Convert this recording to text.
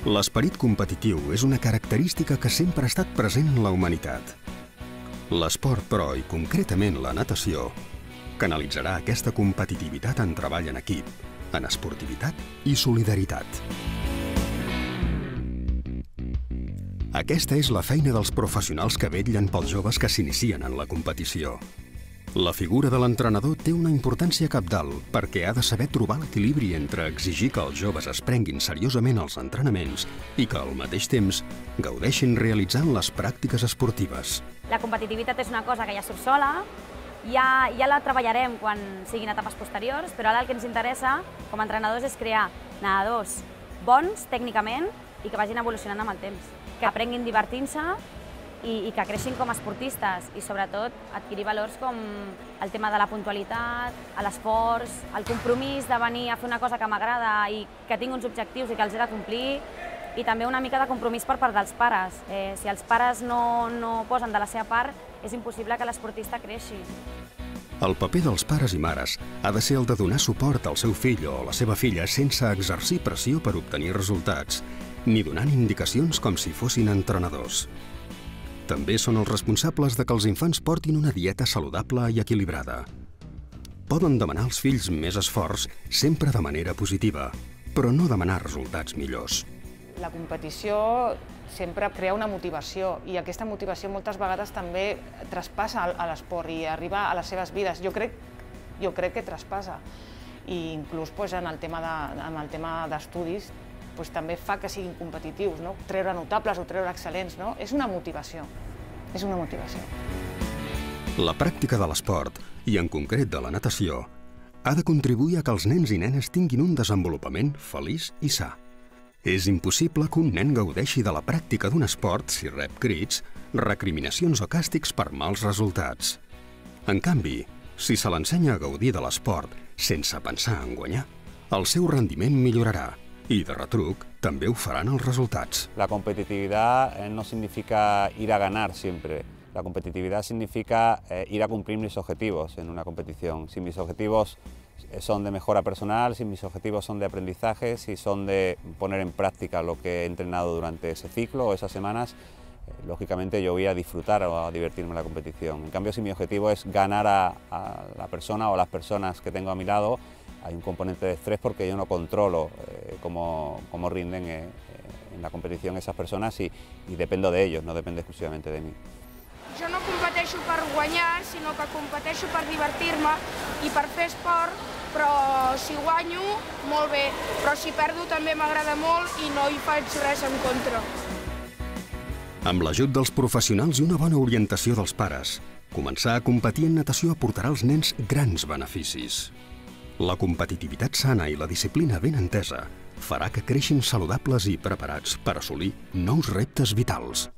L'esperit competitiu és una característica que sempre ha estat present en la humanitat. L'esport, però, i concretament la natació, canalitzarà aquesta competitivitat en treball en equip, en esportivitat i solidaritat. Aquesta és la feina dels professionals que vetllen pels joves que s'inicien en la competició. La figura de l'entrenador té una importància cabdal perquè ha de saber trobar l'equilibri entre exigir que els joves es prenguin seriosament els entrenaments i que, al mateix temps, gaudeixin realitzant les pràctiques esportives. La competitivitat és una cosa que ja surt sola, ja la treballarem quan siguin etapes posteriors, però ara el que ens interessa com a entrenadors és crear nedadors bons tècnicament i que vagin evolucionant amb el temps, que aprenguin divertint-se i que creixin com a esportistes i, sobretot, adquirir valors com el tema de la puntualitat, l'esforç, el compromís de venir a fer una cosa que m'agrada i que tinc uns objectius i que els he de complir, i també una mica de compromís per part dels pares. Si els pares no posen de la seva part, és impossible que l'esportista creixi. El paper dels pares i mares ha de ser el de donar suport al seu fill o a la seva filla sense exercir pressió per obtenir resultats, ni donant indicacions com si fossin entrenadors. També són els responsables de que els infants portin una dieta saludable i equilibrada. Poden demanar als fills més esforç sempre de manera positiva, però no demanar resultats millors. La competició sempre crea una motivació i aquesta motivació moltes vegades també traspassa a l'esport i arriba a les seves vides. Jo crec que traspassa. I inclús en el tema d'estudis també fa que siguin competitius, treure notables o treure excel·lents. És una motivació. És una motivació. La pràctica de l'esport, i en concret de la natació, ha de contribuir a que els nens i nenes tinguin un desenvolupament feliç i sa. És impossible que un nen gaudeixi de la pràctica d'un esport si rep crits, recriminacions o càstigs per mals resultats. En canvi, si se l'ensenya a gaudir de l'esport sense pensar en guanyar, el seu rendiment millorarà i, de retruc, també ho faran els resultats. La competitividad no significa ir a ganar siempre. La competitividad significa ir a cumplir mis objetivos en una competición. Si mis objetivos son de mejora personal, si mis objetivos son de aprendizaje, si son de poner en práctica lo que he entrenado durante ese ciclo o esas semanas, lógicamente yo voy a disfrutar o a divertirme en la competición. En cambio, si mi objetivo es ganar a la persona o a las personas que tengo a mi lado, hay un componente de estrés porque yo no controlo cómo rinden en la competición esas personas y dependo de ellos, no depende exclusivamente de mí. Jo no competeixo per guanyar, sinó que competeixo per divertir-me i per fer esport, però si guanyo, molt bé, però si perdo també m'agrada molt i no hi faig res en contra. Amb l'ajut dels professionals i una bona orientació dels pares, començar a competir en natació aportarà als nens grans beneficis. La competitivitat sana i la disciplina ben entesa farà que creixin saludables i preparats per assolir nous reptes vitals.